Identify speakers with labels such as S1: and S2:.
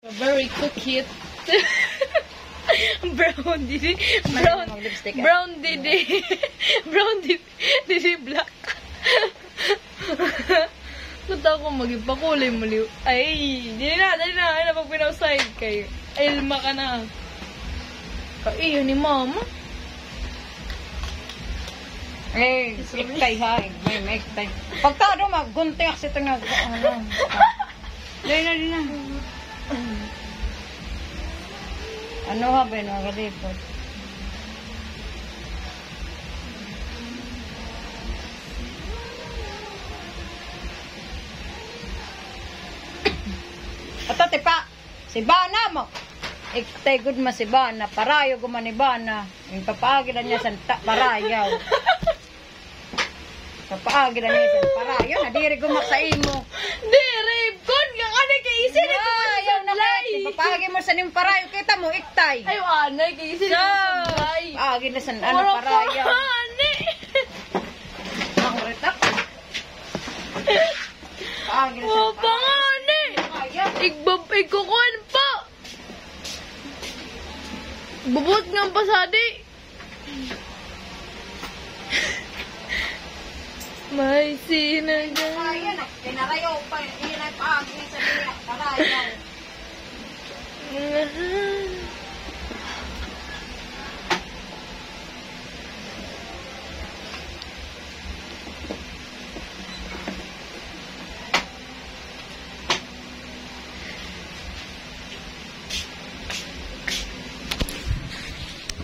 S1: Very cute. Brown didi. Brown didi. Brown didi black. Punta ako magipakulay maliw. Ay, dali na. Ay, napag pinauside kayo. Ay, ilma ka na. Ay, yun ni mama.
S2: Eh, iktay ha. May iktay. Pagtado maggunting kasi ito nga. Dali na. Ano ha ba yung nagalipot? Ato tipa, si Bana mo. Iktay good ma si Bana, parayo guman ni Bana. Yung papaagi na niya sa parayaw. Papaagi na niya sa parayaw, nadiri gumak sa imo.
S1: Dire, kon nga kanay kay isi na
S2: Ayaw na kay, papaagi mo sa nim parayaw, kita mo, iktay.
S1: Ay, anay kay isi na sablay.
S2: Papaagi na sa ano parayaw.
S1: Anay.
S2: Ang retak. Papaagi na sa
S1: O, pangani.
S2: parayaw.
S1: Igkukuhan pa. Bubot nga ang pasadi. May sinaga.
S2: Ayan, pinarayaw pa, yun ay papaagi sa niya, parayaw.